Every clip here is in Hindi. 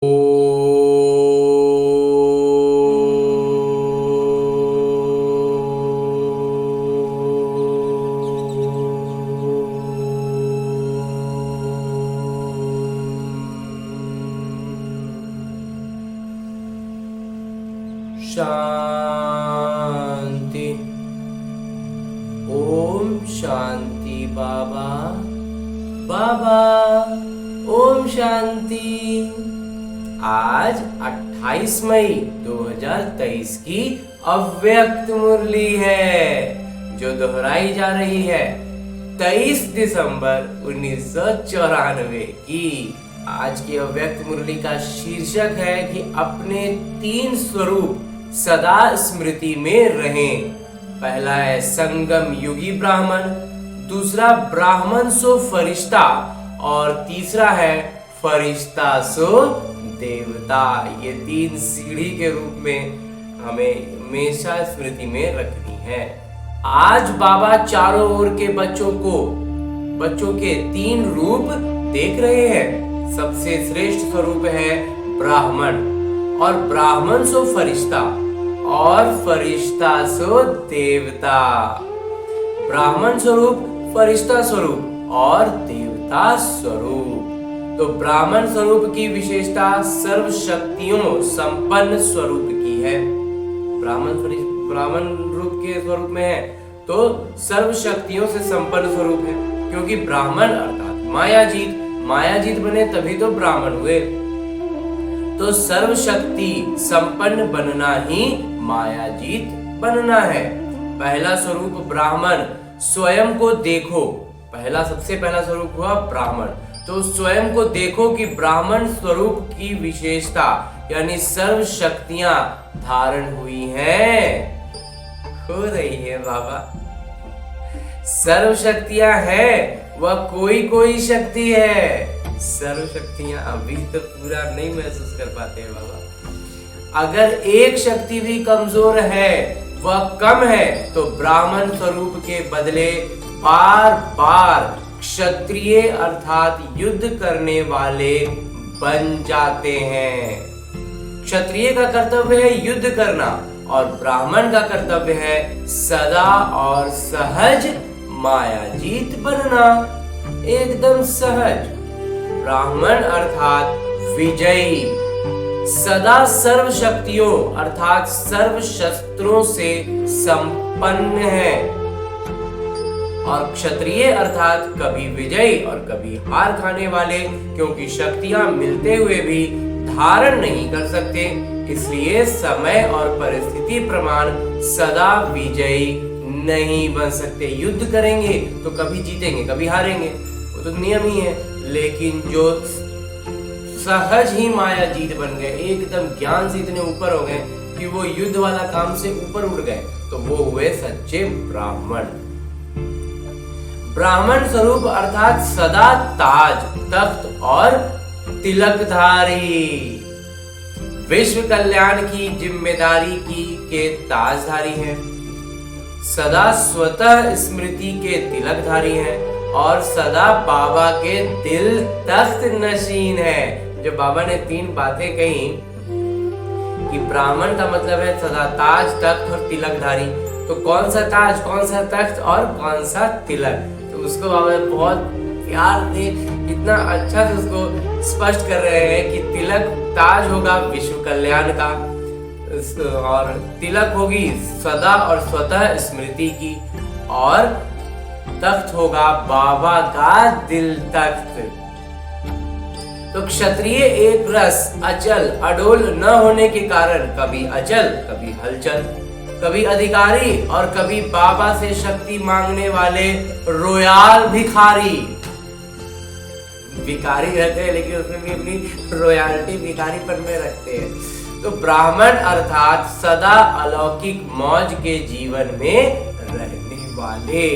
शांति। ओम शांति। बाबा बाबा ओम शांति। आज 28 मई 2023 की अव्यक्त मुरली है जो दोहराई जा रही है 23 दिसंबर 1994 की। आज की अव्यक्त मुरली का शीर्षक है कि अपने 3 स्वरूप सदा स्मृति में रहें। पहला है संगम युगी ब्राह्मण, दूसरा ब्राह्मण सो फरिश्ता और तीसरा है फरिश्ता सो देवता। ये 3 सीढ़ी के रूप में हमें हमेशा स्मृति में रखनी है। आज बाबा चारों ओर के बच्चों के 3 रूप देख रहे हैं। सबसे श्रेष्ठ स्वरूप है ब्राह्मण, और ब्राह्मण सो फरिश्ता और फरिश्ता सो देवता। ब्राह्मण स्वरूप, फरिश्ता स्वरूप और देवता स्वरूप। तो ब्राह्मण स्वरूप की विशेषता सर्व शक्तियों संपन्न स्वरूप की है। ब्राह्मण रूप के स्वरूप में है तो सर्व शक्तियों से संपन्न स्वरूप है, क्योंकि ब्राह्मण अर्थात मायाजीत बने तभी तो ब्राह्मण हुए। तो सर्व शक्ति संपन्न बनना ही मायाजीत बनना है। पहला स्वरूप ब्राह्मण, स्वयं को देखो। सबसे पहला स्वरूप हुआ ब्राह्मण। तो स्वयं को देखो कि ब्राह्मण स्वरूप की विशेषता यानी सर्व शक्तियां धारण हुई हैं। हो रही है बाबा, सर्व शक्तियां हैं, वह कोई शक्ति है। सर्व शक्तियां अभी तो पूरा नहीं महसूस कर पाते हैं बाबा। अगर एक शक्ति भी कमजोर है, वह कम है, तो ब्राह्मण स्वरूप के बदले बार बार क्षत्रिय अर्थात युद्ध करने वाले बन जाते हैं। क्षत्रिय का कर्तव्य है युद्ध करना और ब्राह्मण का कर्तव्य है सदा और सहज मायाजीत बनना, एकदम सहज। ब्राह्मण अर्थात विजयी, सदा सर्व शक्तियों अर्थात सर्व शस्त्रों से संपन्न है। और क्षत्रिय अर्थात कभी विजयी और कभी हार खाने वाले, क्योंकि शक्तियां मिलते हुए भी धारण नहीं कर सकते, इसलिए समय और परिस्थिति प्रमाण सदा विजयी नहीं बन सकते। युद्ध करेंगे तो कभी जीतेंगे कभी हारेंगे, वो तो नियम ही है। लेकिन जो सहज ही माया जीत बन गए, एकदम ज्ञान से इतने ऊपर हो गए कि वो युद्ध वाला काम से ऊपर उठ गए, तो वो हुए सच्चे ब्राह्मण। ब्राह्मण स्वरूप अर्थात सदा ताज, तख्त और तिलकधारी, विश्व कल्याण की जिम्मेदारी के ताजधारी हैं। सदा स्वतः स्मृति के तिलकधारी हैं और सदा बाबा के दिल तख्त नशीन है। जो बाबा ने 3 बातें कही कि ब्राह्मण का मतलब है सदा ताज, तख्त और तिलकधारी, तो कौन सा ताज, कौन सा तख्त और कौन सा तिलक, तो उसको बाबा प्यार से इतना अच्छा से उसको स्पष्ट कर रहे हैं कि तिलक, ताज होगा विश्व कल्याण का और तिलक होगी सदा और स्वतः स्मृति की, और तख्त होगा बाबा का दिल तख्त। तो क्षत्रिय एक रस, अचल अडोल न होने के कारण कभी अचल कभी हलचल, कभी अधिकारी और कभी बाबा से शक्ति मांगने वाले रोयाल भिखारी रहते हैं, लेकिन उसमें भी अपनी रॉयल्टी भिखारीपन में रखते हैं। तो ब्राह्मण अर्थात सदा अलौकिक मौज के जीवन में रहने वाले,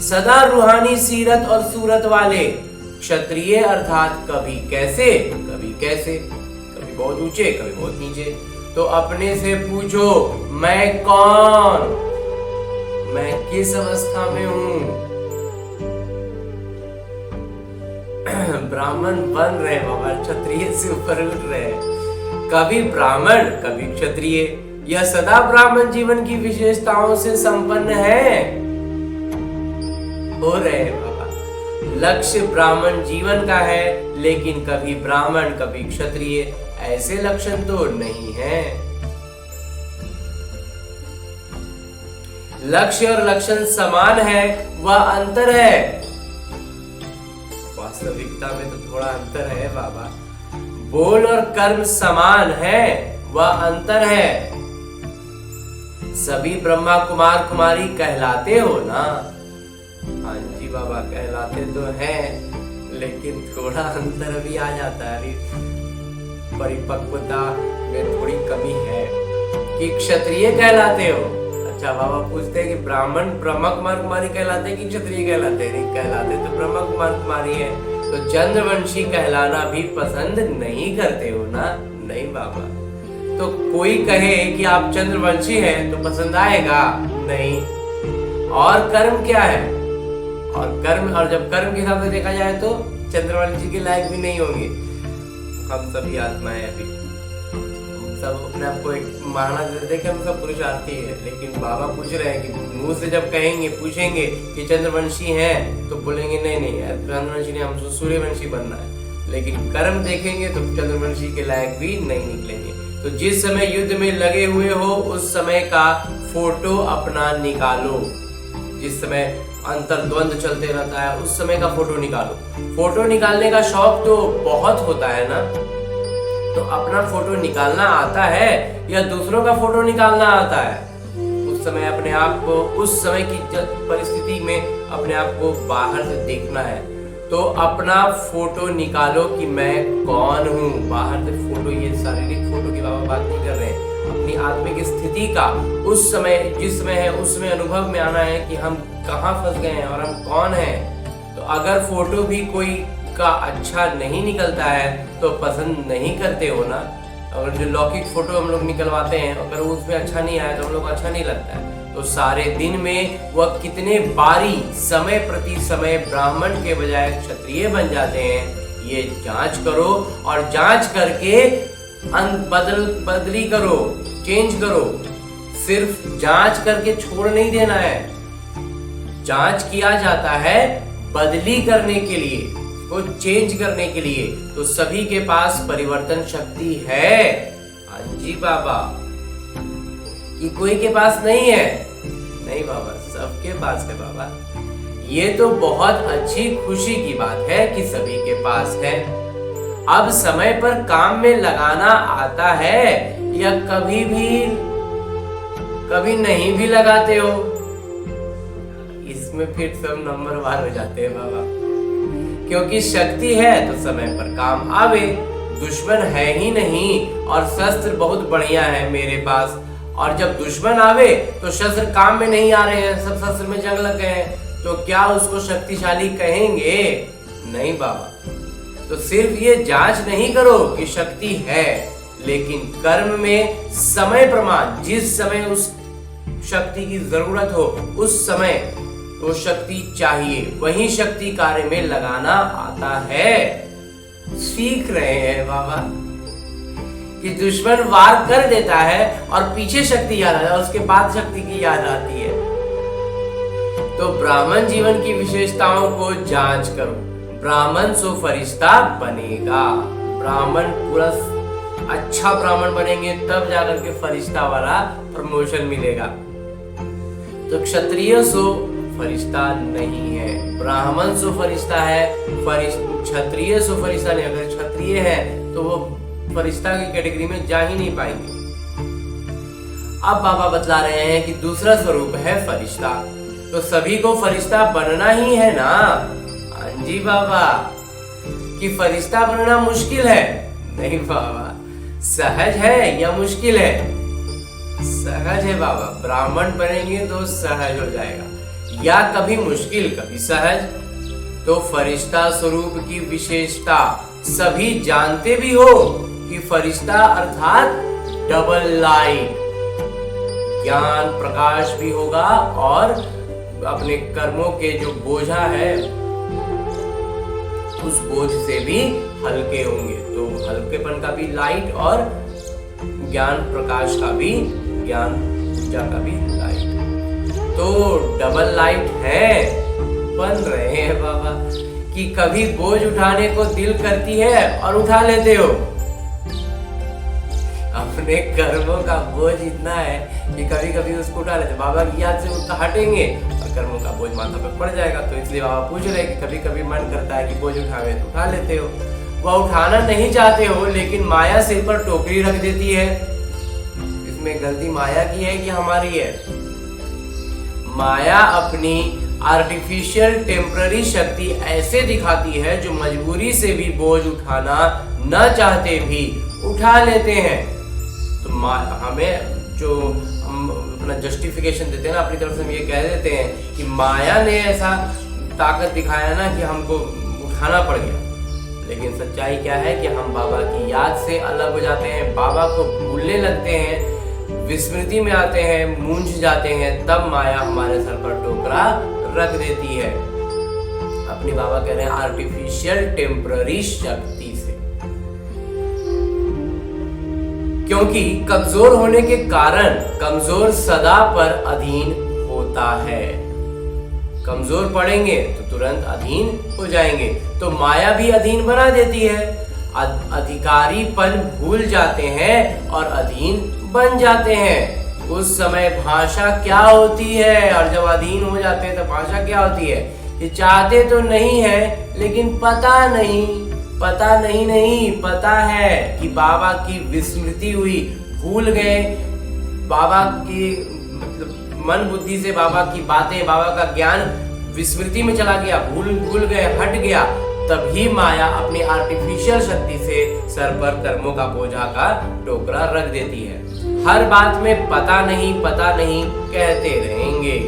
सदा रूहानी सीरत और सूरत वाले। क्षत्रिय अर्थात कभी कैसे कभी बहुत ऊंचे कभी बहुत नीचे। तो अपने से पूछो, मैं कौन, मैं किस अवस्था में हूं। ब्राह्मण बन रहे बाबा, क्षत्रिय से ऊपर उठ रहे हैं। कभी ब्राह्मण कभी क्षत्रिय, यह सदा ब्राह्मण जीवन की विशेषताओं से संपन्न है, हो रहे हैं बाबा। लक्ष्य ब्राह्मण जीवन का है, लेकिन कभी ब्राह्मण कभी क्षत्रिय, ऐसे लक्षण तो नहीं है। लक्ष्य और लक्षण समान है, वह अंतर है। वास्तविकता में तो थोड़ा अंतर है बाबा। बोल और कर्म समान है, वह अंतर है। सभी ब्रह्मा कुमार कुमारी कहलाते हो ना? हाँ जी बाबा, कहलाते तो हैं, लेकिन थोड़ा अंतर भी आ जाता है, परिपक्वता में थोड़ी कमी है। कि क्षत्रिय कहलाते हो? अच्छा बाबा पूछते हैं कि ब्राह्मण ब्रह्मा कुमार कुमारी कहलाते हैं कि क्षत्रिय कहलाते हैं? नहीं, कहलाते तो ब्रह्मा कुमार कुमारी है। तो चंद्रवंशी कहलाना भी पसंद नहीं करते हो ना? नहीं बाबा। तो कोई कहे कि आप चंद्रवंशी हैं तो पसंद आएगा? नहीं। और कर्म क्या है? और कर्म, और जब कर्म के हिसाब से देखा जाए तो चंद्रवंशी के लायक भी नहीं होंगे। हम सभी आत्माएं अभी सब अपने आप को एक माना देते कि हम सब पुरुषार्थी है, लेकिन बाबा पूछ रहे हैं कि मुंह से जब कहेंगे, पूछेंगे कि चंद्रवंशी हैं, तो बोलेंगे नहीं नहीं यार, चंद्रवंशी नहीं, हमको सूर्यवंशी बनना है। लेकिन कर्म देखेंगे तो चंद्रवंशी के लायक भी नहीं निकलेंगे। तो जिस समय युद्ध में लगे हुए हो उस समय का फोटो अपना निकालो। जिस समय अंतर्द्वंद चलते रहता है उस समय का फोटो निकालो। फोटो निकालने का शौक तो बहुत होता है ना, तो अपना फोटो निकालना आता है या दूसरों का फोटो निकालना आता है? उस समय अपने आप को, उस समय की परिस्थिति में अपने आप को बाहर से देखना है। तो अपना फोटो निकालो कि मैं कौन हूँ। बाहर से फोटो, ये शारीरिक फोटो की बाबा बात नहीं कर रहे हैं, अपनी आत्मिक स्थिति का उस समय जिस समय है उसमें अनुभव में आना है कि हम कहाँ फंस गए हैं और हम कौन हैं। तो अगर फोटो भी कोई का अच्छा नहीं निकलता है तो पसंद नहीं करते हो ना। अगर जो लौकिक फोटो हम लोग निकलवाते हैं अगर उसमें अच्छा नहीं आया तो हम लोग अच्छा नहीं लगता है। तो सारे दिन में वह कितने बारी समय प्रति समय ब्राह्मण के बजाय क्षत्रिय बन जाते हैं, ये जांच करो। और जांच करके बदली करो, चेंज करो। सिर्फ जांच करके छोड़ नहीं देना है। जांच किया जाता है बदली करने के लिए, को चेंज करने के लिए। तो सभी के पास परिवर्तन शक्ति है। हाँ जी बाबा। कि कोई के पास नहीं है? नहीं बाबा, सबके पास है बाबा। ये तो बहुत अच्छी खुशी की बात है कि सभी के पास है। अब समय पर काम में लगाना आता है या कभी नहीं भी लगाते हो? इसमें फिर सब नंबर वार हो जाते हैं बाबा। क्योंकि शक्ति है तो समय पर काम आवे। दुश्मन है ही नहीं और शस्त्र बहुत बढ़िया है मेरे पास, और जब दुश्मन आवे तो शस्त्र काम में नहीं आ रहे हैं, सब शस्त्र में जंग लग गए हैं, तो क्या उसको शक्तिशाली कहेंगे? नहीं बाबा। तो सिर्फ ये जांच नहीं करो कि शक्ति है, लेकिन कर्म में समय प्रमाण, जिस समय उस शक्ति की जरूरत हो उस समय वो शक्ति चाहिए, वही शक्ति कार्य में लगाना आता है। सीख रहे हैं बाबा कि दुश्मन वार कर देता है और पीछे शक्ति याद आता है, उसके बाद शक्ति की याद आती है। तो ब्राह्मण जीवन की विशेषताओं को जांच करो। ब्राह्मण सो फरिश्ता बनेगा। ब्राह्मण पूरा अच्छा ब्राह्मण बनेंगे तब जाकर के फरिश्ता वाला प्रमोशन मिलेगा। तो क्षत्रिय सो फरिश्ता नहीं है, ब्राह्मण सो फरिश्ता है। क्षत्रिय सो फरिश्ता नहीं। अगर क्षत्रिय है तो वो फरिश्ता की कैटेगरी में जा ही नहीं पाएंगे। अब बाबा बतला रहे हैं कि दूसरा स्वरूप है फरिश्ता। तो सभी को फरिश्ता बनना ही है ना? हाँ जी बाबा। कि फरिश्ता बनना मुश्किल है? नहीं बाबा, सहज है या मुश्किल है? सहज है बाबा। ब्राह्मण बनेंगे तो सहज हो जाएगा, या कभी मुश्किल कभी सहज। तो फरिश्ता स्वरूप की विशेषता सभी जानते भी हो कि फरिश्ता अर्थात डबल लाइट, ज्ञान प्रकाश भी होगा और अपने कर्मों के जो बोझा है उस बोझ से भी हल्के होंगे। तो हल्केपन का भी लाइट और ज्ञान प्रकाश का भी, ज्ञान ऊर्जा का भी लाइट। तो डबल लाइट है, बन रहे हैं बाबा कि कभी बोझ उठाने को दिल करती है और उठा लेते हो। अपने कर्मों का बोझ इतना है कि कभी कभी उसको उठा लेते, बाबा की याद से उसका हटेंगे और कर्मों का बोझ माथा पे पड़ जाएगा। तो इसलिए बाबा पूछ रहे कि कभी कभी मन करता है कि बोझ उठावे तो उठा लेते हो। वह उठाना नहीं चाहते हो, लेकिन माया सिर पर टोकरी रख देती है। इसमें गलती माया की है कि हमारी है? माया अपनी आर्टिफिशियल टेम्पररी शक्ति ऐसे दिखाती है जो मजबूरी से भी बोझ उठाना न चाहते भी उठा लेते हैं। तो हमें जो हम अपना जस्टिफिकेशन देते हैं ना, अपनी तरफ से हम ये कह देते हैं कि माया ने ऐसा ताकत दिखाया ना कि हमको उठाना पड़ गया। लेकिन सच्चाई क्या है कि हम बाबा की याद से अलग हो जाते हैं, बाबा को भूलने लगते हैं, विस्मृति में आते हैं, मूंझ जाते हैं, तब माया हमारे सर पर टोकरा रख देती है। अपनी बाबा कह रहे हैं आर्टिफिशियल टेम्पररी शक्ति से। क्योंकि कमजोर होने के कारण कमजोर सदा पर अधीन होता है। कमजोर पड़ेंगे तो तुरंत अधीन हो जाएंगे। तो माया भी अधीन बना देती है। अधिकारीपन भूल जाते हैं और अधीन बन जाते हैं। उस समय भाषा क्या होती है, और जब अधीन हो जाते हैं तो भाषा क्या होती है कि चाहते तो नहीं है लेकिन पता नहीं पता है कि बाबा की विस्मृति हुई, भूल गए। बाबा की मतलब मन बुद्धि से बाबा की बातें, बाबा का ज्ञान विस्मृति में चला गया, भूल गए, हट गया। तभी माया अपनी आर्टिफिशियल शक्ति से सर पर कर्मों का बोझा का टोकरा रख देती है। हर बात में पता नहीं कहते रहेंगे।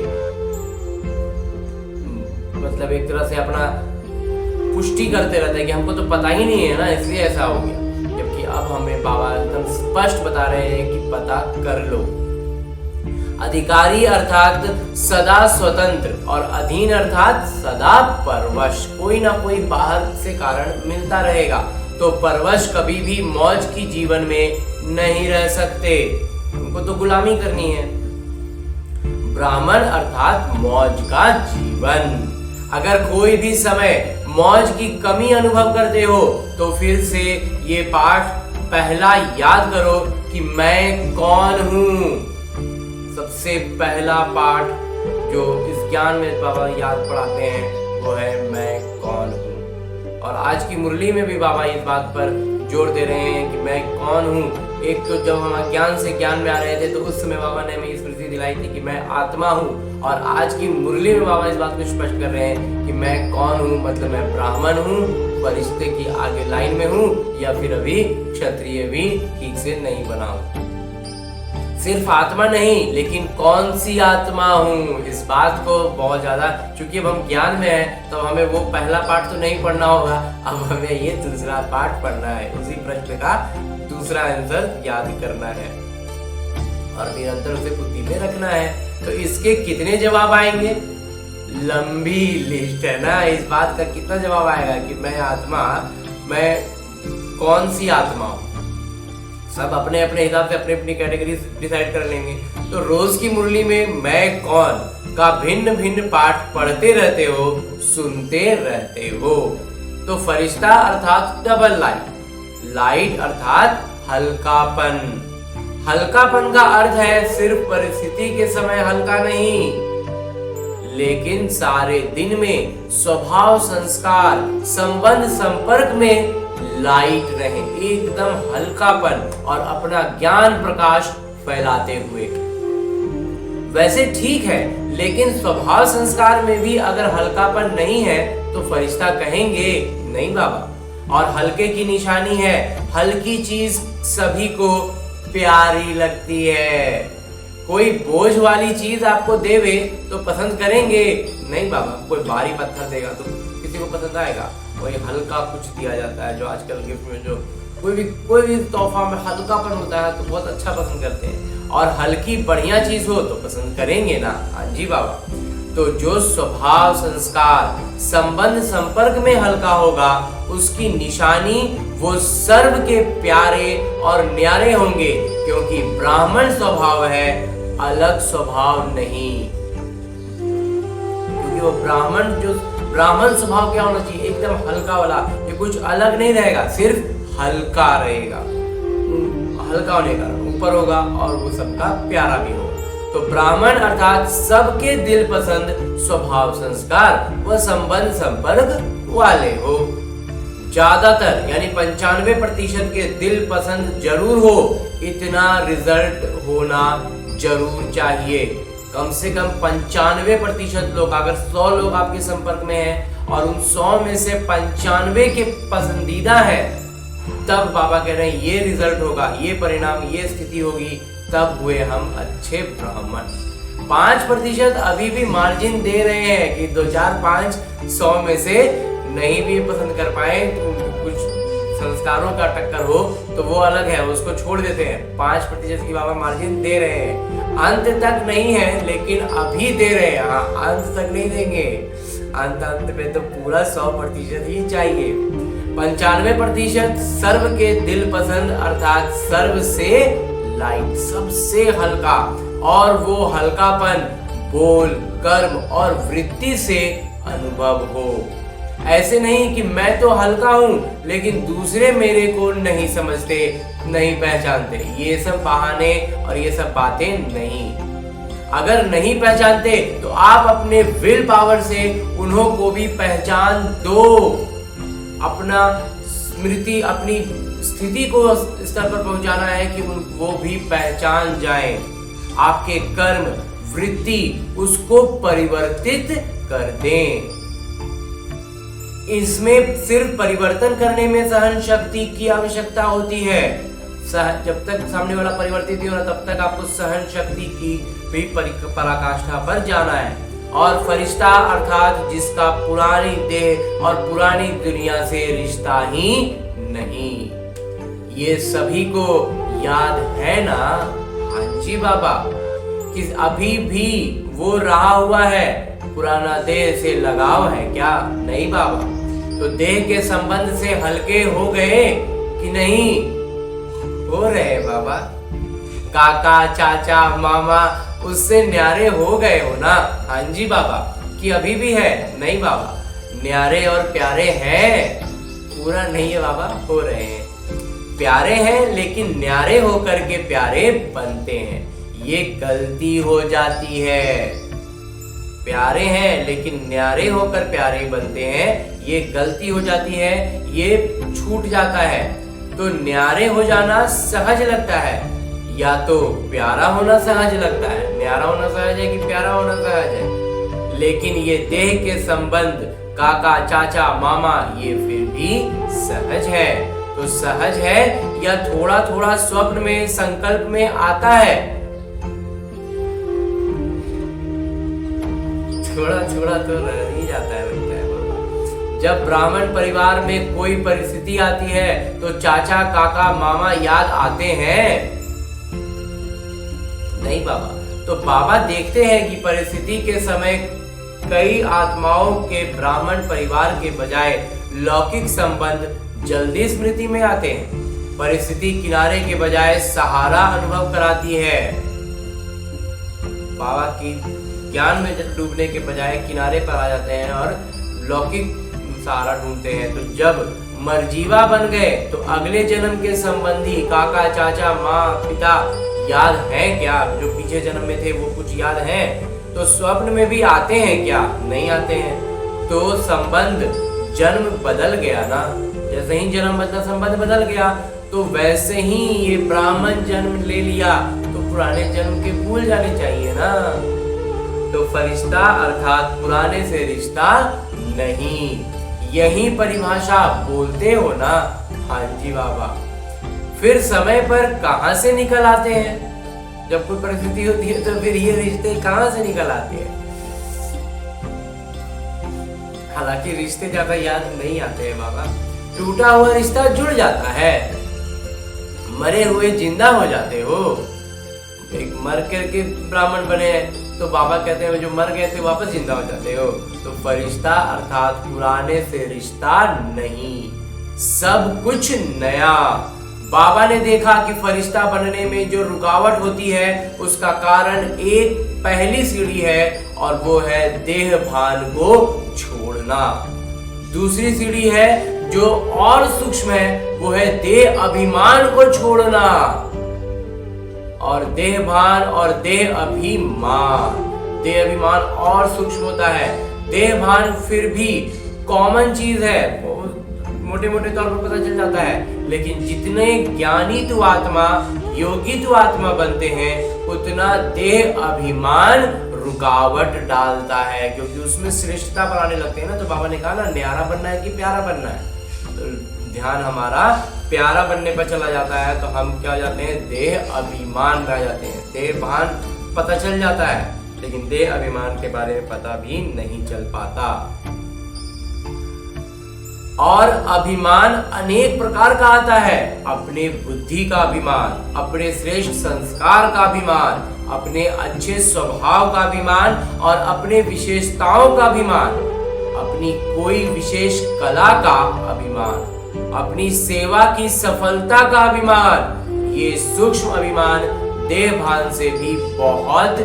मतलब एक तरह से अपना पुष्टि करते रहते हैं कि हमको तो पता ही नहीं है ना, इसलिए ऐसा हो गया। जबकि अब हमें बाबा एकदम स्पष्ट बता रहे हैं कि पता कर लो। अधिकारी अर्थात सदा स्वतंत्र और अधीन अर्थात सदा परवश। कोई ना कोई बाहर से कारण मिलता रहेगा। तो परवश कभी भी मौज की जीवन में नहीं रह सकते, उनको तो गुलामी करनी है। ब्राह्मण अर्थात मौज का जीवन। अगर कोई भी समय मौज की कमी अनुभव करते हो तो फिर से ये पाठ पहला याद करो कि मैं कौन हूँ। सबसे पहला पाठ जो इस ज्ञान में बाबा याद पढ़ाते हैं वो है मैं कौन हूँ। और आज की मुरली में भी बाबा इस बात पर जोर दे रहे हैं कि मैं कौन हूँ। एक तो जब हम ज्ञान से ज्ञान में आ रहे थे तो उस समय बाबा ने हमें स्मृति दिलाई थी कि मैं आत्मा हूँ। और आज की मुरली में बाबा इस बात को स्पष्ट कर रहे हैं कि मैं कौन हूँ, मतलब मैं ब्राह्मण हूँ, फरिश्ते की आगे लाइन में हूँ, या फिर अभी क्षत्रिय भी ठीक से नहीं बना हूँ। सिर्फ आत्मा नहीं, लेकिन कौन सी आत्मा हूँ, इस बात को बहुत ज्यादा, चूंकि अब हम ज्ञान में हैं तो हमें वो पहला पाठ तो नहीं पढ़ना होगा, अब हमें ये दूसरा पाठ पढ़ना है। उसी प्रश्न का दूसरा आंसर याद करना है और निरंतर उसे बुद्धि में रखना है। तो इसके कितने जवाब आएंगे? लंबी लिस्ट है ना। इस बात का कितना जवाब आएगा कि मैं आत्मा, मैं कौन सी आत्मा हूँ। सब अपने अपने हिसाब से अपनी अपनी कैटेगरी डिसाइड कर लेंगे। तो रोज की मुरली में मैं कौन का भिन्न भिन्न पाठ पढ़ते रहते हो, सुनते रहते हो। तो फरिश्ता अर्थात डबल लाइट, लाइट अर्थात हल्कापन। हल्कापन का अर्थ है सिर्फ परिस्थिति के समय हल्का नहीं, लेकिन सारे दिन में स्वभाव, संस्कार, संबंध, संपर्क में लाइट रहे, एकदम हल्कापन और अपना ज्ञान प्रकाश फैलाते हुए। वैसे ठीक है, लेकिन स्वभाव संस्कार में भी अगर हल्कापन नहीं है तो फरिश्ता कहेंगे नहीं बाबा। और हल्के की निशानी है, हल्की चीज सभी को प्यारी लगती है। कोई बोझ वाली चीज आपको देवे तो पसंद करेंगे नहीं बाबा। कोई भारी पत्थर देगा तो किसी को पसंद आएगा? कोई हल्का कुछ दिया जाता है, जो आजकल गिफ्ट में जो कोई भी तोहफा में हल्कापन होता है तो बहुत अच्छा पसंद करते हैं। और हल्की बढ़िया चीज हो तो पसंद करेंगे ना। हाँ जी बाबा। तो जो स्वभाव संस्कार संबंध संपर्क में हल्का होगा उसकी निशानी वो सर्व के प्यारे और न्यारे होंगे, क्योंकि ब्राह्मण स्वभाव है, अलग स्वभाव नहीं। क्योंकि वो ब्राह्मण स्वभाव क्या होना चाहिए, एकदम हल्का वाला, ये कुछ अलग नहीं रहेगा, सिर्फ हल्का रहेगा, हल्का होने का ऊपर होगा और वो सबका प्यारा भी होगा। तो ब्राह्मण अर्थात सबके दिल पसंद स्वभाव संस्कार व संबंध संपर्क वाले हो। ज्यादातर यानी 95% के दिल पसंद जरूर हो, इतना रिजल्ट होना जरूर चाहिए। कम से कम 95% लोग, अगर 100 लोग आपके संपर्क में हैं और उन 100 में से 95 के पसंदीदा है, तब बाबा कह रहे हैं ये रिजल्ट होगा, ये परिणाम, ये स्थिति होगी, तब हुए हम अच्छे ब्राह्मण। 5% अभी भी मार्जिन दे रहे हैं कि 2 4 5 100 में से नहीं भी पसंद कर पाए, कुछ संस्कारों का टक्कर हो तो वो अलग है, उसको छोड़ देते हैं। 5% की बाबा मार्जिन दे रहे हैं, अंत तक नहीं है लेकिन अभी दे रहे हैं। हाँ, अंत तक नहीं देंगे, अंत में तो पूरा 100% ही चाहिए। 95% सर्व के दिल पसंद अर्थात सर्व से लाइट, सबसे हल्का, और वो हल्कापन बोल, कर्म और वृत्ति से अनुभव हो। ऐसे नहीं कि मैं तो हल्का हूं लेकिन दूसरे मेरे को नहीं समझते, नहीं पहचानते, ये सब बहाने और ये सब बातें नहीं। अगर नहीं पहचानते तो आप अपने विल पावर से उन्हों को भी पहचान दो, अपना स्मृति, अपनी स्थिति को स्तर पर पहुंचाना है कि वो भी पहचान जाएं। आपके कर्म वृत्ति उसको परिवर्तित कर दें। इसमें सिर्फ परिवर्तन करने में सहन शक्ति की आवश्यकता होती है। जब तक सामने वाला परिवर्तित नहीं हो रहा तब तक आपको सहन शक्ति की भी पराकाष्ठा पर जाना है। और फरिश्ता अर्थात जिसका पुरानी देह और पुरानी दुनिया से रिश्ता ही नहीं। ये सभी को याद है ना? हाँ जी बाबा, कि अभी भी वो रहा हुआ है, पुराना देह से लगाव है क्या? नहीं बाबा। तो देह के संबंध से हल्के हो गए कि नहीं? हो रहे बाबा। काका चाचा मामा उससे न्यारे हो गए हो ना? हाँ जी बाबा। कि अभी भी है? नहीं बाबा, न्यारे और प्यारे हैं, पूरा नहीं है बाबा, हो रहे हैं। प्यारे हैं लेकिन न्यारे होकर के प्यारे बनते हैं, ये गलती हो जाती है। प्यारे हैं लेकिन न्यारे होकर प्यारे बनते हैं, ये गलती हो जाती है, ये छूट जाता है। तो न्यारे हो जाना सहज लगता है, या तो प्यारा होना सहज लगता है। न्यारा होना सहज है कि प्यारा होना सहज है? लेकिन ये देह के संबंध काका चाचा मामा ये फिर भी सहज है। तो सहज है या थोड़ा थोड़ा स्वप्न में संकल्प में आता है? थोड़ा थोड़ा तो रह ही जाता है, लगता है। जब ब्राह्मण परिवार में कोई परिस्थिति आती है तो चाचा काका मामा याद आते हैं? नहीं बाबा। तो बाबा देखते हैं कि परिस्थिति के समय कई आत्माओं के ब्राह्मण परिवार के बजाय लौकिक संबंध जल्दी स्मृति में आते हैं। परिस्थिति किनारे के बजाय सहारा अनुभव कराती है। बाबा की ज्ञान में डूबने के बजाय किनारे पर आ जाते हैं और लौकिक सहारा ढूंढते हैं। तो जब मरजीवा बन गए तो अगले जन्म के संबंधी काका चाचा माँ पिता याद हैं क्या? जो पीछे जन्म में थे वो कुछ याद हैं? तो स्वप्न में भी आते हैं क्या? नहीं आते हैं। तो संबंध जन्म बदल गया ना। जैसे ही जन्म बदला संबंध बदल गया, तो वैसे ही ये ब्राह्मण जन्म ले लिया तो पुराने जन्म के भूल जाने चाहिए ना। तो फरिश्ता अर्थात पुराने से रिश्ता नहीं, यही परिभाषा बोलते हो ना? हाँ जी बाबा। फिर समय पर कहां से निकल आते हैं? जब कोई परिस्थिति होती है तो फिर ये रिश्ते कहां से निकल आते हैं? हालांकि रिश्ते ज्यादा याद नहीं आते हैं बाबा। टूटा हुआ रिश्ता जुड़ जाता है, मरे हुए जिंदा हो जाते हो। एक मर करके ब्राह्मण बने हैं तो बाबा कहते हैं जो मर गए थे वापस जिंदा हो जाते हो। तो फरिश्ता अर्थात पुराने से रिश्ता नहीं, सब कुछ नया। बाबा ने देखा कि फरिश्ता बनने में जो रुकावट होती है उसका कारण एक पहली सीढ़ी है और वो है देह भान को छोड़ना। दूसरी सीढ़ी है जो और सूक्ष्म है, वो है देह अभिमान को छोड़ना। और देह भान और देह अभिमान, देह अभिमान और सूक्ष्म होता है। देह भान फिर भी कॉमन चीज है, मोटे मोटे तौर पर पता चल जाता है, लेकिन जितने ज्ञानी तु आत्मा, योगी तु आत्मा बनते हैं उतना देह अभिमान रुकावट डालता है, क्योंकि उसमें श्रेष्ठता बनाने लगते हैं ना। तो बाबा ने कहा ना, न्यारा बनना है कि प्यारा बनना है। तो ध्यान हमारा प्यारा बनने पर चला जाता है तो हम क्या हो जाते हैं, देह अभिमान रह जाते हैं। देह भान पता चल जाता है लेकिन देह अभिमान के बारे में पता भी नहीं चल पाता। और अभिमान अनेक प्रकार का आता है, अपने बुद्धि का अभिमान, अपने श्रेष्ठ संस्कार का अभिमान, अपने अच्छे स्वभाव का अभिमान और अपने विशेषताओं का अभिमान, अपनी कोई विशेष कला का अभिमान, अपनी सेवा की सफलता का अभिमान। ये सूक्ष्म अभिमान देह भान से भी बहुत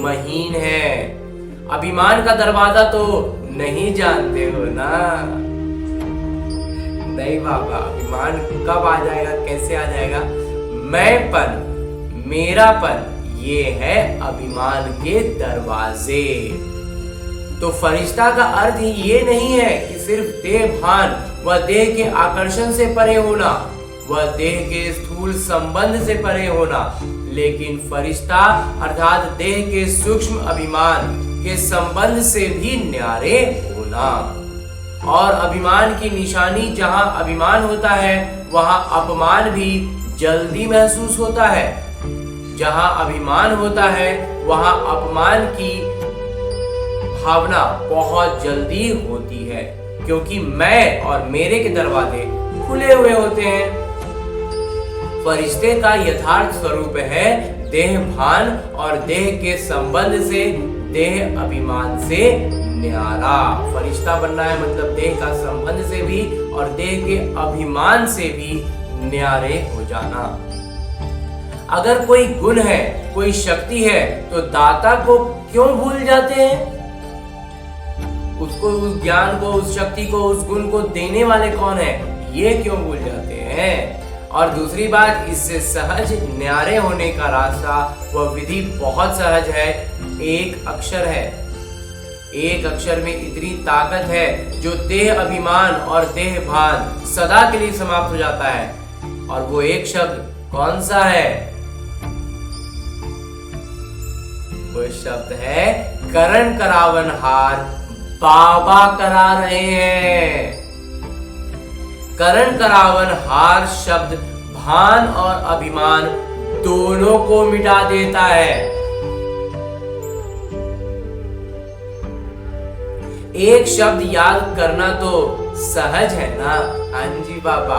महीन है। अभिमान का दरवाजा तो नहीं जानते हो ना? नहीं बाबा, अभिमान कब आ जाएगा, कैसे आ जाएगा? मैंपन, मेरापन, ये है अभिमान के दरवाजे। तो फरिश्ता का अर्थ ये नहीं है कि सिर्फ देह भान व देह के आकर्षण से परे होना, वह देह के स्थूल संबंध से परे होना, लेकिन फरिश्ता अर्थात देह के सूक्ष्म अभिमान के संबंध से भी न्यारे होना। और अभिमान की निशानी, जहां अभिमान होता है वहां अपमान भी जल्दी महसूस होता है। जहां अभिमान होता है वहां अपमान की भावना बहुत जल्दी होती है, क्योंकि मैं और मेरे के दरवाजे खुले हुए होते हैं। फरिश्ते का यथार्थ स्वरूप है देह भान और देह के संबंध से, देह अभिमान से न्यारा। फरिश्ता बनना है मतलब देह का संबंध से भी और देह के अभिमान से भी न्यारे हो जाना। अगर कोई गुण है, कोई शक्ति है, तो दाता को क्यों भूल जाते हैं? उसको, उस ज्ञान को, उस शक्ति को, उस गुण को देने वाले कौन है, ये क्यों भूल जाते हैं? और दूसरी बात, इससे सहज न्यारे होने का रास्ता, वह विधि बहुत सहज है। एक अक्षर है, एक अक्षर में इतनी ताकत है जो देह अभिमान और देह भान सदा के लिए समाप्त हो जाता है। और वो एक शब्द कौन सा है? वो शब्द है करण करावन हार बाबा करा रहे हैं। करण करावन हार शब्द भान और अभिमान दोनों को मिटा देता है। एक शब्द याद करना तो सहज है ना? हाँ जी बाबा।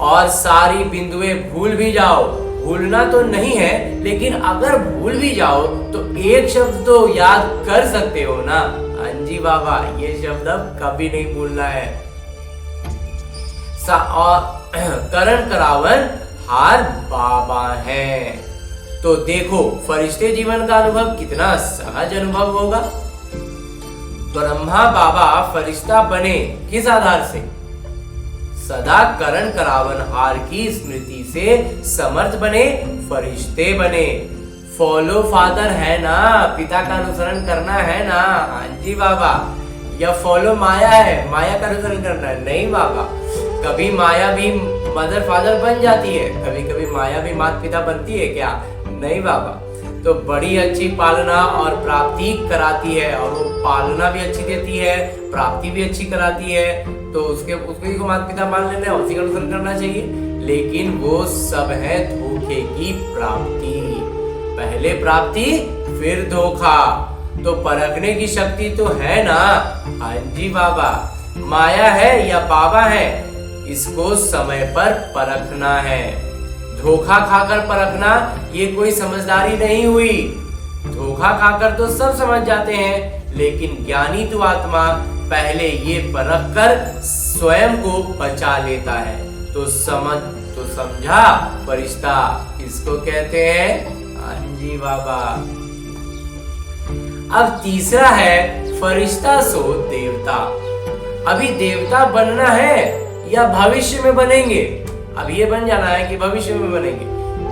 और सारी बिंदुएं भूल भी जाओ, भूलना तो नहीं है, लेकिन अगर भूल भी जाओ तो एक शब्द तो याद कर सकते हो ना? हाँ जी बाबा, ये शब्द अब कभी नहीं भूलना है। और करण करावन हार बाबा है। तो देखो फरिश्ते जीवन का अनुभव कितना सहज अनुभव होगा। ब्रह्मा बाबा फरिश्ता बने किस आधार से? सदा करण करावन हार की स्मृति से समर्थ बने, फरिश्ते बने। फॉलो फादर है ना, पिता का अनुसरण करना है ना? हाँ जी बाबा। या फॉलो माया है, माया का अनुसरण करना है? नहीं बाबा, कभी माया भी मदर फादर बन जाती है, कभी कभी माया भी माता पिता बनती है क्या? नहीं बाबा। तो बड़ी अच्छी पालना और प्राप्ति कराती है, और वो पालना भी अच्छी देती है, प्राप्ति भी अच्छी कराती है, तो उसको माता पिता मान लेना है, उसी का अनुसरण करना चाहिए। लेकिन वो सब है धोखे की प्राप्ति, पहले प्राप्ति फिर धोखा। तो परखने की शक्ति तो है ना? हाँ जी बाबा। माया है या बाबा है, इसको समय पर परखना है। धोखा खाकर परखना ये कोई समझदारी नहीं हुई। धोखा खाकर तो सब समझ जाते हैं, लेकिन ज्ञानी तो आत्मा पहले ये परख कर स्वयं को बचा लेता है। तो समझा फरिश्ता किसको कहते हैं? हाँ जी बाबा। अब तीसरा है फरिश्ता सो देवता। अभी देवता बनना है या भविष्य में बनेंगे? अब ये बन जाना है कि भविष्य में बनेंगे।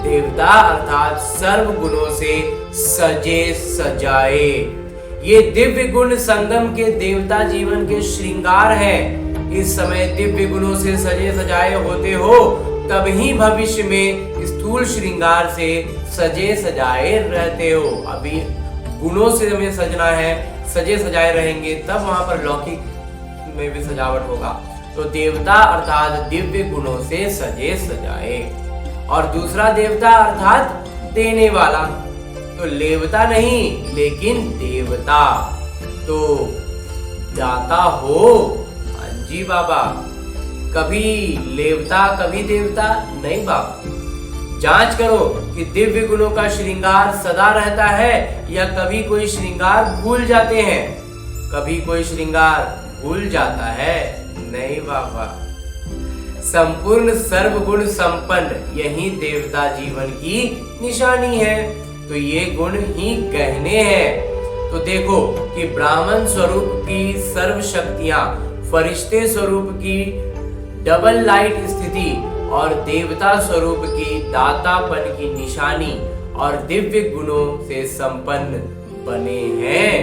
देवता अर्थात सर्व गुणों से सजे सजाए। ये दिव्य गुण संगम के देवता जीवन के श्रृंगार हैं। इस समय दिव्य गुणों से सजे सजाए होते हो, तभी भविष्य में स्थूल श्रृंगार से सजे सजाए रहते हो। अभी गुणों से हमें सजना है, सजे सजाए रहेंगे, तब वहां पर लौकिक में भी सजावट होगा। तो देवता अर्थात दिव्य गुणों से सजे सजाए। और दूसरा देवता अर्थात देने वाला। तो लेवता नहीं लेकिन देवता। तो दाता हो। हाँ जी बाबा। कभी लेवता कभी देवता नहीं बाबा। जांच करो कि दिव्य गुणों का श्रृंगार सदा रहता है या कभी कोई श्रृंगार भूल जाते हैं। कभी कोई श्रृंगार भूल जाता है? नहीं बाबा। संपूर्ण सर्वगुण संपन्न यही देवता जीवन की निशानी है। तो ये गुण ही गहने हैं। तो देखो कि ब्राह्मण स्वरूप की सर्व शक्तियां, फरिश्ते स्वरूप की डबल लाइट स्थिति और देवता स्वरूप की दातापन की निशानी और दिव्य गुणों से संपन्न बने हैं,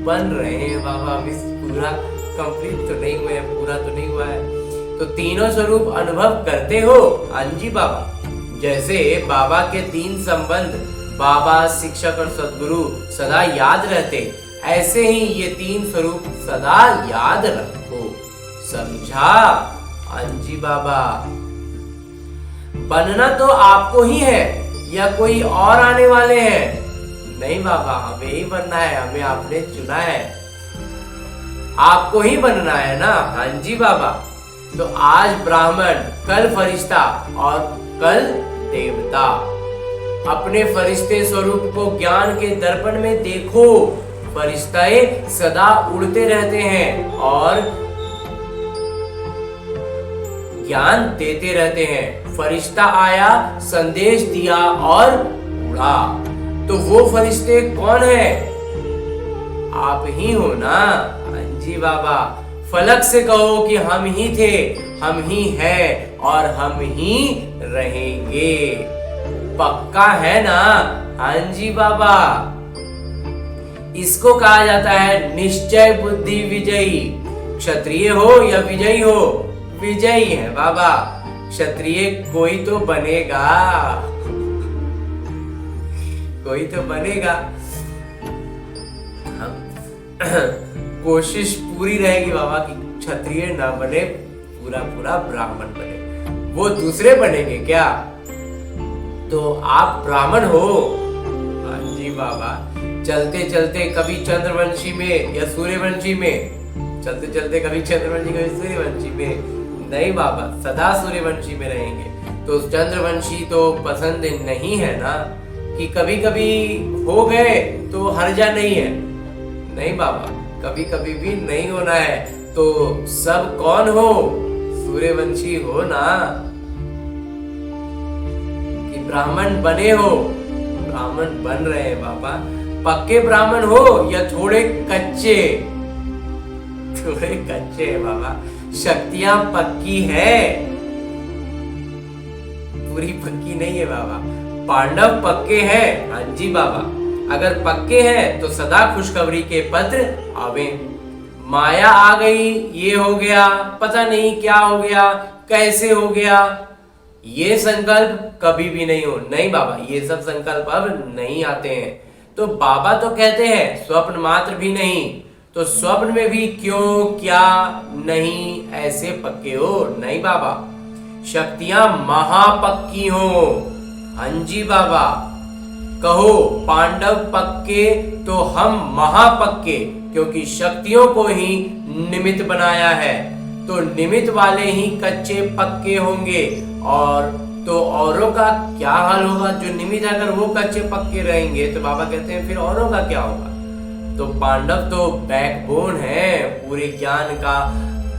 बन रहे हैं बाबा। अभी पूरा कंप्लीट तो नहीं हुआ है, पूरा तो नहीं हुआ है। तो तीनों स्वरूप अनुभव करते हो? हाँ जी बाबा। जैसे बाबा के तीन संबंध, बाबा, शिक्षक और सद्गुरु सदा याद रहते, ऐसे ही ये तीन स्वरूप सदा याद रखो। समझा? हाँ जी बाबा। बनना तो आपको ही है या कोई और आने वाले हैं? नहीं बाबा, हमें ही बनना है, हमें आपने चुना है, आपको ही बनना है ना। हाँ जी बाबा। तो आज ब्राह्मण, कल फरिश्ता और कल देवता। अपने फरिश्ते स्वरूप को ज्ञान के दर्पण में देखो। फरिश्ते सदा उड़ते रहते हैं और ज्ञान देते रहते हैं। फरिश्ता आया, संदेश दिया और उड़ा। तो वो फरिश्ते कौन है? आप ही हो ना। हाँ जी बाबा। फलक से कहो कि हम ही थे, हम ही हैं और हम ही रहेंगे। पक्का है ना? हाँ जी बाबा। इसको कहा जाता है निश्चय बुद्धि विजयी। क्षत्रिय हो या विजयी हो, विजयी है बाबा। क्षत्रिय कोई तो बनेगा, कोई तो बनेगा। कोशिश पूरी रहेगी बाबा कि क्षत्रिय ना बने, पूरा पूरा ब्राह्मण बने। वो दूसरे बनेंगे क्या? तो आप ब्राह्मण हो। हाँ जी बाबा। चलते चलते कभी चंद्रवंशी में या सूर्यवंशी में, चलते चलते कभी चंद्रवंशी कभी सूर्यवंशी में नहीं बाबा, सदा सूर्यवंशी में रहेंगे। तो चंद्रवंशी तो पसंद नहीं है ना कि कभी कभी हो गए तो हर्जा नहीं है। नहीं बाबा, कभी कभी भी नहीं होना है। तो सब कौन हो? सूर्यवंशी हो ना, कि ब्राह्मण बने हो? ब्राह्मण बन रहे हैं बाबा। पक्के ब्राह्मण हो या थोड़े कच्चे? थोड़े कच्चे है बाबा। शक्तियां पक्की है, पूरी पक्की नहीं है बाबा। पांडव पक्के हैं। हाँ जी बाबा। अगर पक्के हैं तो सदा खुशखबरी के पत्र आवे। माया आ गई, ये हो गया, पता नहीं क्या हो गया, कैसे हो गया, ये संकल्प कभी भी नहीं हो। नहीं बाबा, ये सब संकल्प अब नहीं आते हैं। तो बाबा तो कहते हैं स्वप्न मात्र भी नहीं। तो स्वप्न में भी क्यों, क्या, नहीं, ऐसे पक्के हो? नहीं बाबा। शक्तियां महापक्की हो। हाँ जी बाबा। कहो पांडव पक्के तो हम महापक्के, क्योंकि शक्तियों को ही निमित्त बनाया है। तो निमित्त वाले ही कच्चे पक्के होंगे और तो औरों का क्या हाल होगा? जो निमित्त अगर वो कच्चे पक्के रहेंगे तो बाबा कहते हैं फिर औरों का क्या होगा? तो पांडव तो बैकबोन है, पूरे ज्ञान का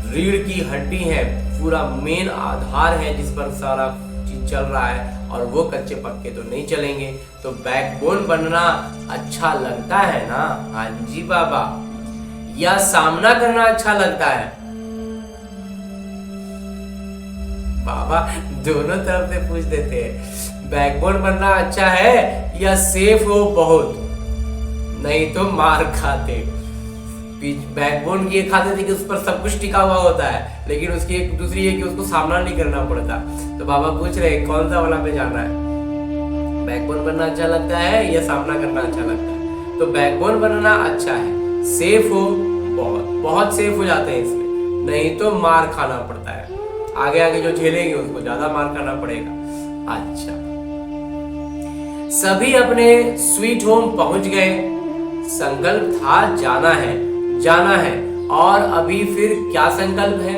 रीढ़ की हड्डी है, पूरा मेन आधार है जिस पर सारा चीज चल रहा है, और वो कच्चे पक्के तो नहीं चलेंगे। तो बैकबोन बनना अच्छा लगता है ना? हाँ जी बाबा। या सामना करना अच्छा लगता है? बाबा दोनों तरफ से पूछ देते हैं। बैकबोन बनना अच्छा है या सेफ हो बहुत, नहीं तो मार खाते। बैकबोन ये खाते थे कि उस पर सब कुछ टिका हुआ होता है, लेकिन उसकी एक दूसरी है कि उसको सामना नहीं करना पड़ता। तो बाबा पूछ रहे कौन सा वाला पे जाना है? बैकबोन बनना अच्छा लगता है या सामना करना अच्छा लगता है? तो बैकबोन बनना अच्छा है, सेफ हो, बहुत बहुत सेफ हो जाते हैं इसमें, नहीं तो मार खाना पड़ता है। आगे आगे जो झेलेंगे उसको ज्यादा मार खाना पड़ेगा। अच्छा, सभी अपने स्वीट होम पहुंच गए। संकल्प था जाना है, और अभी फिर क्या संकल्प है?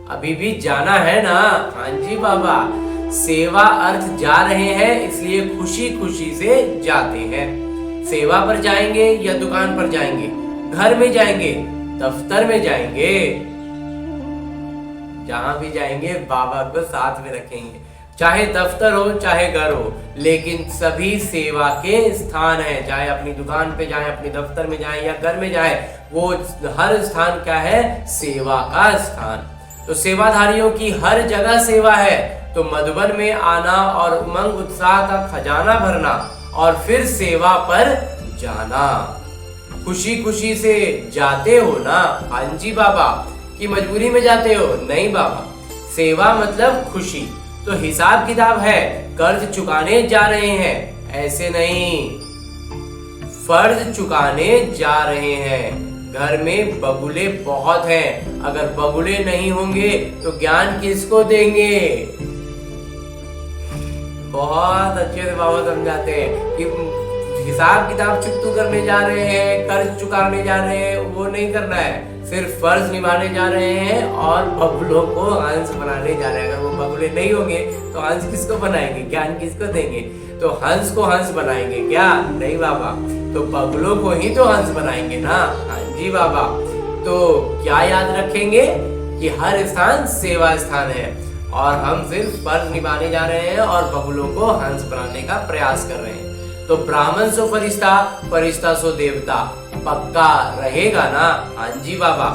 अभी भी जाना है ना? हाँ जी बाबा। सेवा अर्थ जा रहे हैं, इसलिए खुशी खुशी से जाते हैं। सेवा पर जाएंगे या दुकान पर जाएंगे, घर में जाएंगे, दफ्तर में जाएंगे, जहां भी जाएंगे बाबा को साथ में रखेंगे। चाहे दफ्तर हो चाहे घर हो, लेकिन सभी सेवा के स्थान है। चाहे अपनी दुकान पे जाए, अपने दफ्तर में जाए या घर में जाए, वो हर स्थान क्या है? सेवा का स्थान। तो सेवाधारियों की हर जगह सेवा है। तो मधुबन में आना और उमंग उत्साह का खजाना भरना और फिर सेवा पर जाना। खुशी खुशी से जाते हो ना? हाँ जी बाबा। कि मजबूरी में जाते हो? नहीं बाबा। सेवा मतलब खुशी। तो हिसाब किताब है, कर्ज चुकाने जा रहे हैं, ऐसे नहीं, फर्ज चुकाने जा रहे हैं। घर में बगुले बहुत हैं, अगर बगुले नहीं होंगे तो ज्ञान किसको देंगे? बहुत अच्छे से बाबा समझाते हैं कि हिसाब किताब चुकतू करने जा रहे हैं, कर्ज चुकाने जा रहे हैं, वो नहीं करना है। सिर्फ फर्ज निभाने जा रहे हैं और बगुलों को हंस बनाने जा रहे हैं। अगर वो बगुले नहीं होंगे तो हंस किसको बनाएंगे? ज्ञान किसको देंगे? तो हंस को हंस बनाएंगे क्या? नहीं बाबा। तो बगुलों को ही तो हंस बनाएंगे ना? हाँ जी बाबा। तो क्या याद रखेंगे कि हर स्थान सेवा स्थान है, और हम सिर्फ फर्ज निभाने जा रहे हैं और बगुलों को हंस बनाने का प्रयास कर रहे हैं। तो ब्राह्मण सो फरिश्ता, फरिश्ता सो देवता, पक्का रहेगा ना? हाँ जी बाबा।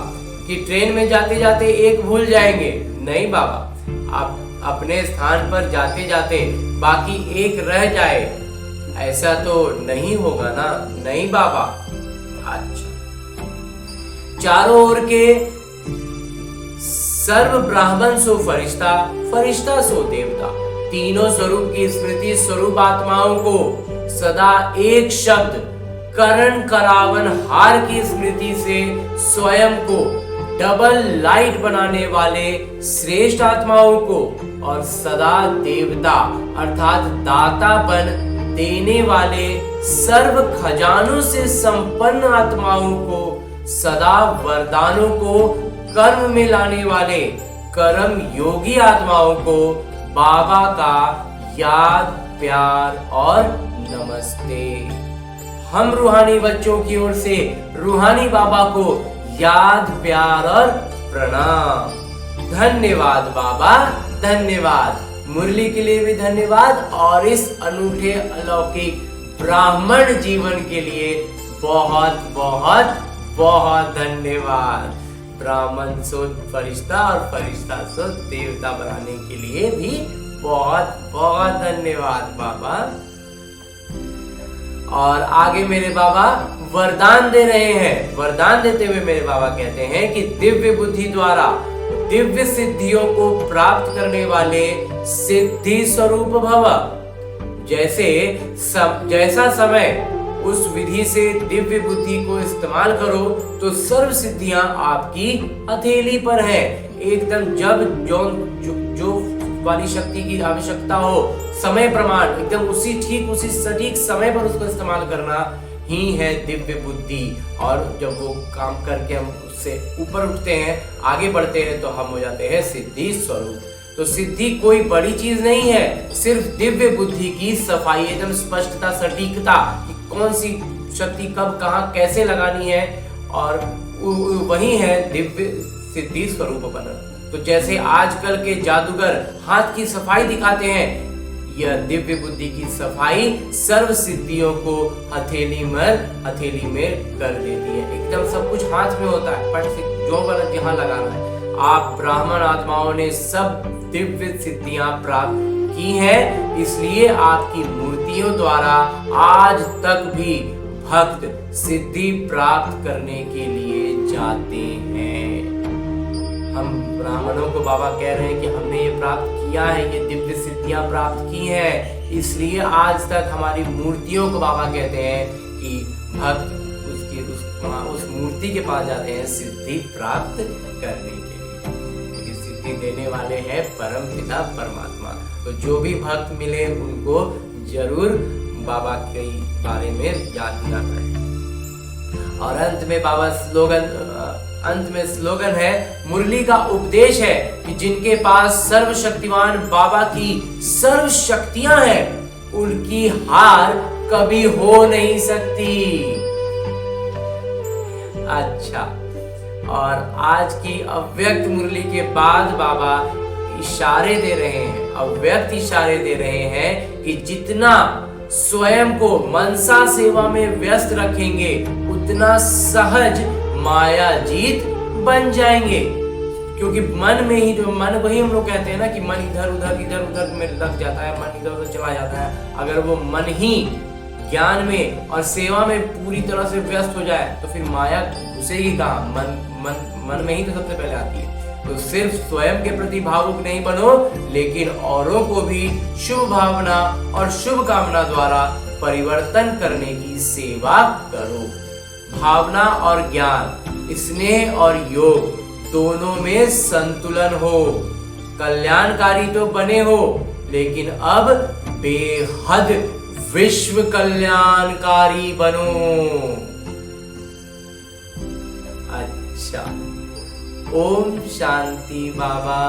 कि ट्रेन में जाते जाते एक भूल जाएंगे? नहीं बाबा। आप अपने स्थान पर जाते जाते बाकी एक रह जाए, ऐसा तो नहीं होगा ना? नहीं बाबा। अच्छा, चारों ओर के सर्व ब्राह्मण सो फरिश्ता, फरिश्ता सो देवता, तीनों स्वरूप की स्मृति स्वरूप आत्माओं को सदा एक शब्द करण करावन हार की स्मृति से स्वयं को डबल लाइट बनाने वाले श्रेष्ठ आत्माओं को, और सदा देवता अर्थात दातापन देने वाले सर्व खजानों से संपन्न आत्माओं को, सदा वरदानों को कर्म में लाने वाले कर्म योगी आत्माओं को बाबा का याद, प्यार और नमस्ते। हम रूहानी बच्चों की ओर से रूहानी बाबा को याद, प्यार और प्रणाम। धन्यवाद बाबा, धन्यवाद। मुरली के लिए भी धन्यवाद, और इस अनूठे अलौकिक ब्राह्मण जीवन के लिए बहुत बहुत बहुत धन्यवाद। ब्राह्मण सो फरिश्ता और फरिश्ता सो देवता बनाने के लिए भी बहुत बहुत धन्यवाद बाबा। और आगे मेरे बाबा वरदान दे रहे हैं। वरदान देते हुए मेरे बाबा कहते हैं कि दिव्य बुद्धि द्वारा दिव्य सिद्धियों को प्राप्त करने वाले सिद्धि स्वरूप भव। जैसा समय उस विधि से दिव्य बुद्धि को इस्तेमाल करो तो सर्व सिद्धियां आपकी हथेली पर है। एकदम जब जो वाली शक्ति की आवश्यकता हो, समय प्रमाण एकदम उसी सटीक समय पर उसको इस्तेमाल करना ही है दिव्य बुद्धि। और जब वो काम करके हम उससे ऊपर उठते हैं, आगे बढ़ते हैं, तो हम हो जाते हैं सिद्धि स्वरूप। तो सिद्धि कोई बड़ी चीज नहीं है, सिर्फ दिव्य बुद्धि की सफाई, एकदम स्पष्टता, सटीकता कि कौन सी शक्ति कब कहाँ कैसे लगानी है, और वही है दिव्य सिद्धि स्वरूप बनन। तो जैसे आजकल के जादूगर हाथ की सफाई दिखाते हैं, यह दिव्य बुद्धि की सफाई सर्व सिद्धियों को हथेली में कर देती है। एकदम सब कुछ हाथ में होता है, पट से जो गलत यहाँ लगाना है। आप ब्राह्मण आत्माओं ने सब दिव्य सिद्धियां प्राप्त की हैं, इसलिए आपकी मूर्तियों द्वारा आज तक भी भक्त सिद्धि प्राप्त करने के लिए जाते हैं। हम ब्राह्मणों को बाबा कह रहे हैं कि हमने ये प्राप्त किया है, ये दिव्य सिद्धियां प्राप्त की हैं, इसलिए आज तक हमारी मूर्तियों को बाबा कहते हैं कि भक्त उस मूर्ति के पास जाते हैं सिद्धि प्राप्त करने के लिए, क्योंकि सिद्धि देने वाले हैं परम पिता परमात्मा। तो जो भी भक्त मिले उनको जरूर बाबा के बारे में याद दिला करें। और अंत में स्लोगन है, मुरली का उपदेश है कि जिनके पास सर्वशक्तिमान बाबा की सर्व शक्तियां हैं उनकी हार कभी हो नहीं सकती। अच्छा, और आज की अव्यक्त मुरली के बाद बाबा इशारे दे रहे हैं, अव्यक्त इशारे दे रहे हैं कि जितना स्वयं को मनसा सेवा में व्यस्त रखेंगे उतना सहज माया जीत बन जाएंगे। क्योंकि मन में ही, जो मन, वही हम लोग कहते हैं ना कि मन इधर उधर में लग जाता है, मन इधर उधर चला जाता है। अगर वो मन ही ज्ञान में और सेवा में पूरी तरह से व्यस्त हो जाए तो फिर माया घुसेगी कहाँ? मन में ही तो सबसे पहले आती है। तो सिर्फ स्वयं के प्रति भावुक नहीं बनो, लेकिन औरों को भी शुभ भावना और शुभ कामना द्वारा परिवर्तन करने की सेवा करो। भावना और ज्ञान, स्नेह और योग दोनों में संतुलन हो, कल्याणकारी तो बने हो, लेकिन अब बेहद विश्व कल्याणकारी बनो। अच्छा, ओम शांति बाबा।